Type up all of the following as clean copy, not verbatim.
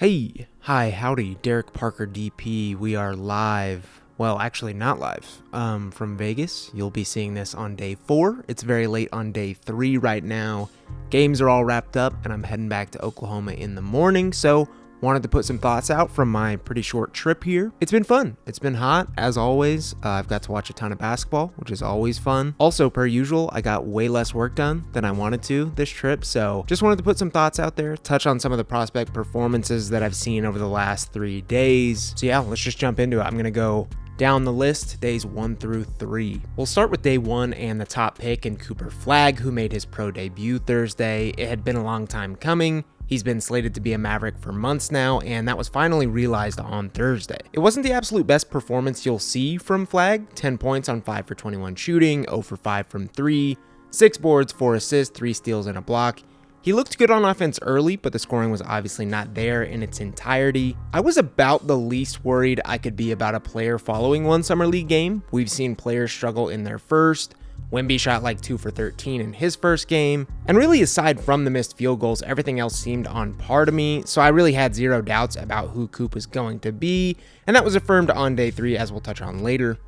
Hey, hi, howdy, Derek Parker DP. We are live. Well, actually not live. From Vegas. You'll be seeing this on day 4. It's very late on day 3 right now. Games are all wrapped up and I'm heading back to Oklahoma in the morning, so wanted to put some thoughts out from my pretty short trip here. It's been fun. It's been hot, as always. I've got to watch a ton of basketball, which is always fun. Also, per usual, I got way less work done than I wanted to this trip, so just wanted to put some thoughts out there, touch on some of the prospect performances that I've seen over the last 3 days. So yeah, let's just jump into it. I'm gonna go down the list, days 1 through 3. We'll start with day 1 and the top pick in Cooper Flagg, who made his pro debut Thursday. It had been a long time coming. He's been slated to be a Maverick for months now, and that was finally realized on Thursday. It wasn't the absolute best performance you'll see from Flagg. 10 points on 5 for 21 shooting, 0 for 5 from 3, 6 boards, 4 assists, 3 steals, and a block. He looked good on offense early, but the scoring was obviously not there in its entirety. I was about the least worried I could be about a player following one summer league game. We've seen players struggle in their first. Wemby shot like 2 for 13 in his first game. And really, aside from the missed field goals, everything else seemed on par to me, so I really had zero doubts about who Coop was going to be, and that was affirmed on day 3, as we'll touch on later.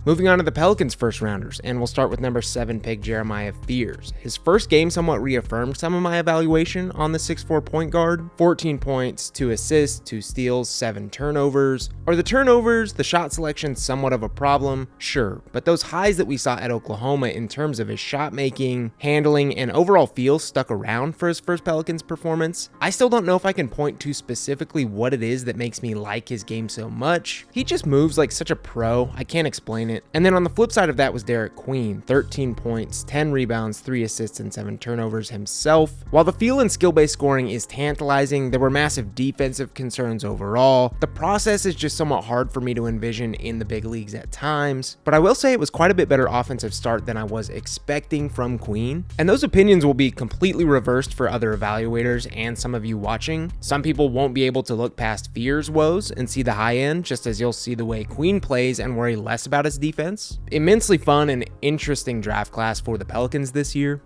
Moving on to the Pelicans' first rounders, and we'll start with number 7 pick Jeremiah Fears. His first game somewhat reaffirmed some of my evaluation on the 6'4 point guard. 14 points, 2 assists, 2 steals, 7 turnovers. Are the turnovers, the shot selection somewhat of a problem? Sure, but those highs that we saw at Oklahoma in terms of his shot making, handling, and overall feel stuck around for his first Pelicans performance. I still don't know if I can point to specifically what it is that makes me like his game so much. He just moves like such a pro, I can't explain it. And then on the flip side of that was Derek Queen, 13 points, 10 rebounds, 3 assists, and 7 turnovers himself. While the feel and skill-based scoring is tantalizing, there were massive defensive concerns overall. The process is just somewhat hard for me to envision in the big leagues at times, but I will say it was quite a bit better offensive start than I was expecting from Queen. And those opinions will be completely reversed for other evaluators and some of you watching. Some people won't be able to look past Fears' woes and see the high end, just as you'll see the way Queen plays and worry less about his defense. Immensely fun and interesting draft class for the Pelicans this year.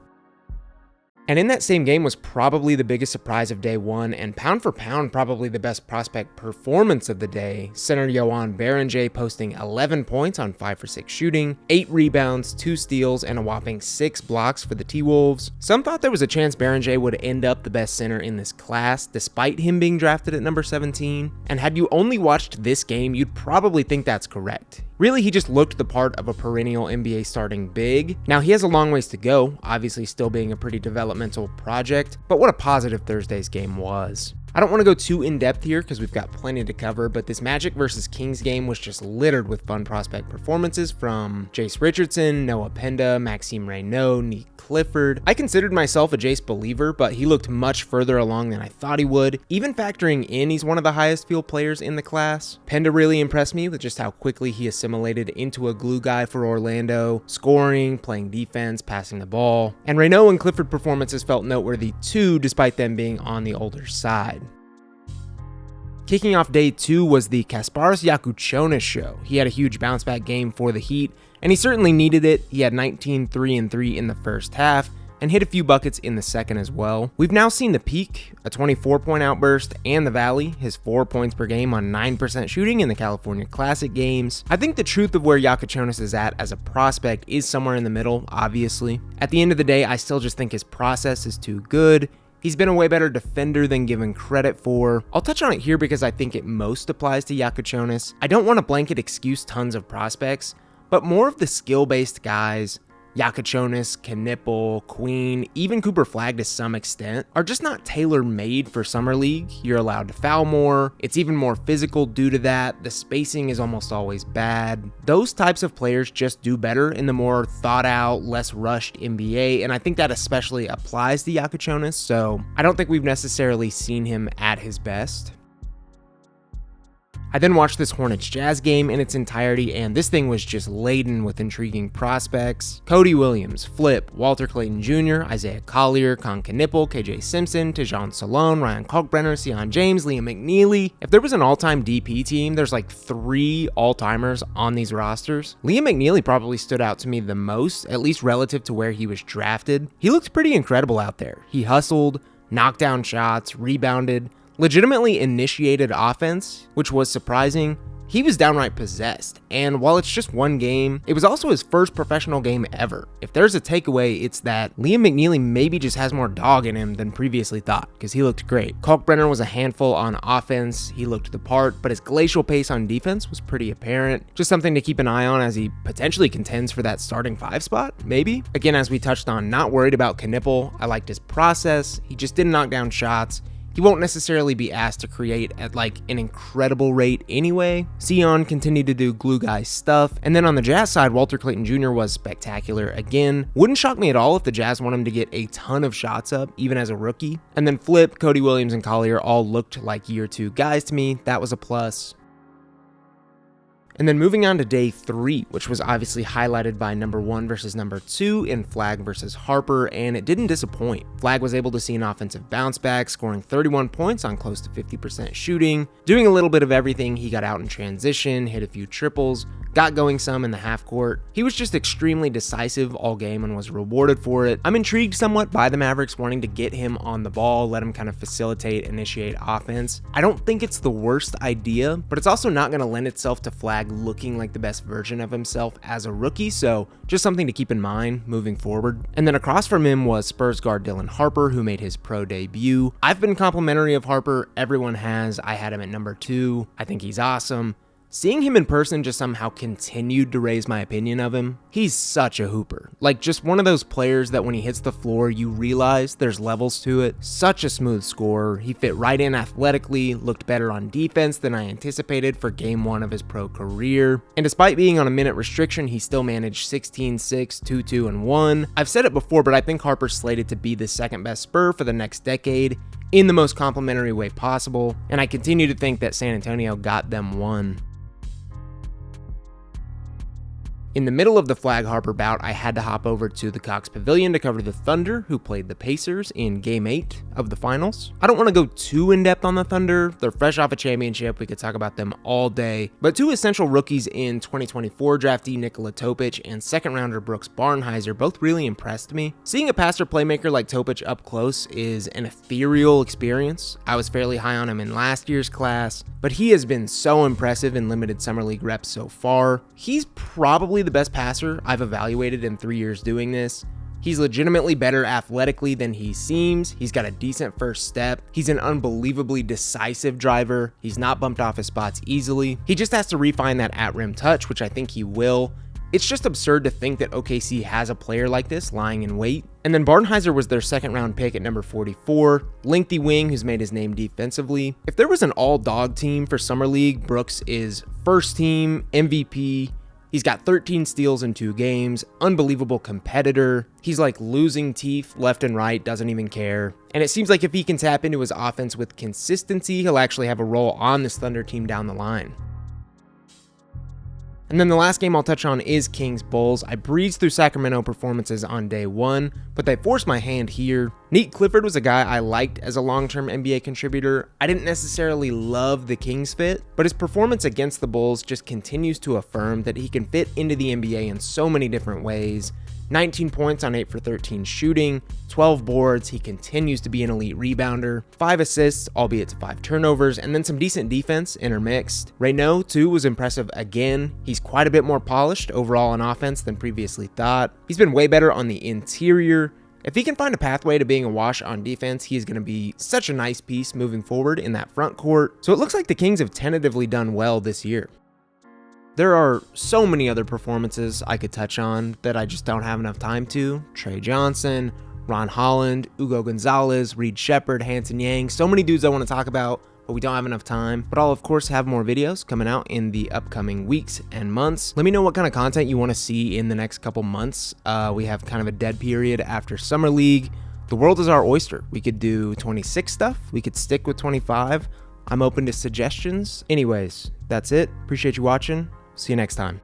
And in that same game was probably the biggest surprise of day 1, and pound for pound probably the best prospect performance of the day. Center Yohan Berenjay posting 11 points on 5 for 6 shooting, 8 rebounds, 2 steals, and a whopping 6 blocks for the T-Wolves. Some thought there was a chance Berenjay would end up the best center in this class, despite him being drafted at number 17. And had you only watched this game, you'd probably think that's correct. Really, he just looked the part of a perennial NBA starting big. Now, he has a long ways to go, obviously still being a pretty developmental project, but what a positive Thursday's game was. I don't want to go too in-depth here because we've got plenty to cover, but this Magic versus Kings game was just littered with fun prospect performances from Jace Richardson, Noah Penda, Maxime Reynaud, Nick Clifford. I considered myself a Jace believer, but he looked much further along than I thought he would. Even factoring in he's one of the highest field players in the class. Penda really impressed me with just how quickly he assimilated into a glue guy for Orlando, scoring, playing defense, passing the ball. And Reynaud and Clifford performances felt noteworthy too, despite them being on the older side. Kicking off day 2 was the Kasparas Yakuchonis show. He had a huge bounce back game for the Heat, and he certainly needed it. He had 19, 3, and 3 in the first half, and hit a few buckets in the second as well. We've now seen the peak, a 24-point outburst, and the valley, his 4 points per game on 9% shooting in the California Classic games. I think the truth of where Yakuchonis is at as a prospect is somewhere in the middle, obviously. At the end of the day, I still just think his process is too good. He's been a way better defender than given credit for. I'll touch on it here because I think it most applies to Yakuchonis. I don't want to blanket excuse tons of prospects, but more of the skill-based guys, Yakuchonis, Knipple, Queen, even Cooper Flagg to some extent, are just not tailor-made for Summer League. You're allowed to foul more. It's even more physical due to that. The spacing is almost always bad. Those types of players just do better in the more thought-out, less rushed NBA, and I think that especially applies to Yakuchonis, so I don't think we've necessarily seen him at his best. I then watched this Hornets Jazz game in its entirety, and this thing was just laden with intriguing prospects. Cody Williams, Flip, Walter Clayton Jr., Isaiah Collier, Con Knipple, KJ Simpson, Tejan Salone, Ryan Kalkbrenner, Sion James, Liam McNeeley. If there was an all-time DP team, there's like 3 all-timers on these rosters. Liam McNeeley probably stood out to me the most, at least relative to where he was drafted. He looked pretty incredible out there. He hustled, knocked down shots, rebounded, legitimately initiated offense, which was surprising. He was downright possessed, and while it's just one game, it was also his first professional game ever. If there's a takeaway, it's that Liam McNeeley maybe just has more dog in him than previously thought, because he looked great. Kalkbrenner was a handful on offense, he looked the part, but his glacial pace on defense was pretty apparent. Just something to keep an eye on as he potentially contends for that starting 5 spot, maybe? Again, as we touched on, not worried about Knipple. I liked his process, he just didn't knock down shots. He won't necessarily be asked to create at like an incredible rate anyway. Sion continued to do glue guy stuff. And then on the Jazz side, Walter Clayton Jr. was spectacular again. Wouldn't shock me at all if the Jazz want him to get a ton of shots up, even as a rookie. And then Flip, Cody Williams, and Collier all looked like year 2 guys to me. That was a plus. And then moving on to day 3, which was obviously highlighted by number 1 versus number 2 in Flagg versus Harper, and it didn't disappoint. Flagg was able to see an offensive bounce back, scoring 31 points on close to 50% shooting, doing a little bit of everything. He got out in transition, hit a few triples, got going some in the half court. He was just extremely decisive all game and was rewarded for it. I'm intrigued somewhat by the Mavericks wanting to get him on the ball, let him kind of facilitate, initiate offense. I don't think it's the worst idea, but it's also not going to lend itself to Flagg looking like the best version of himself as a rookie, so just something to keep in mind moving forward. And then across from him was Spurs guard Dylan Harper, who made his pro debut. I've been complimentary of Harper, everyone has. I had him at number 2. I think he's awesome. Seeing him in person just somehow continued to raise my opinion of him. He's such a hooper. Like, just one of those players that when he hits the floor, you realize there's levels to it. Such a smooth scorer. He fit right in athletically, looked better on defense than I anticipated for game 1 of his pro career. And despite being on a minute restriction, he still managed 16, 6, 2, 2, and 1. I've said it before, but I think Harper's slated to be the second best Spur for the next decade in the most complimentary way possible. And I continue to think that San Antonio got them one. In the middle of the Flagg Harper bout, I had to hop over to the Cox Pavilion to cover the Thunder, who played the Pacers in Game 8 of the finals. I don't want to go too in-depth on the Thunder. They're fresh off a championship. We could talk about them all day. But 2 essential rookies in 2024 draftee Nikola Topic and second-rounder Brooks Barnhizer both really impressed me. Seeing a passer playmaker like Topic up close is an ethereal experience. I was fairly high on him in last year's class, but he has been so impressive in limited Summer League reps so far. He's probably the best passer I've evaluated in 3 years doing this. He's legitimately better athletically than he seems. He's got a decent first step. He's an unbelievably decisive driver. He's not bumped off his spots easily. He just has to refine that at-rim touch, which I think he will. It's just absurd to think that OKC has a player like this lying in wait. And then Barnhizer was their second-round pick at number 44, lengthy wing who's made his name defensively. If there was an all-dog team for Summer League, Brooks is first team, MVP. He's got 13 steals in 2 games, unbelievable competitor. He's like losing teeth left and right, doesn't even care. And it seems like if he can tap into his offense with consistency, he'll actually have a role on this Thunder team down the line. And then the last game I'll touch on is Kings Bulls. I breezed through Sacramento performances on day 1, but they forced my hand here. Nate Clifford was a guy I liked as a long-term NBA contributor. I didn't necessarily love the Kings fit, but his performance against the Bulls just continues to affirm that he can fit into the NBA in so many different ways. 19 points on 8 for 13 shooting, 12 boards, he continues to be an elite rebounder, 5 assists, albeit to 5 turnovers, and then some decent defense intermixed. Reynaud, too, was impressive again. He's quite a bit more polished overall on offense than previously thought. He's been way better on the interior. If he can find a pathway to being a wash on defense, he is going to be such a nice piece moving forward in that front court. So it looks like the Kings have tentatively done well this year. There are so many other performances I could touch on that I just don't have enough time to. Trey Johnson, Ron Holland, Ugo Gonzalez, Reed Shepard, Hanson Yang, so many dudes I want to talk about, but we don't have enough time. But I'll of course have more videos coming out in the upcoming weeks and months. Let me know what kind of content you want to see in the next couple months. We have kind of a dead period after Summer League. The world is our oyster. We could do 26 stuff. We could stick with 25. I'm open to suggestions. Anyways, that's it. Appreciate you watching. See you next time.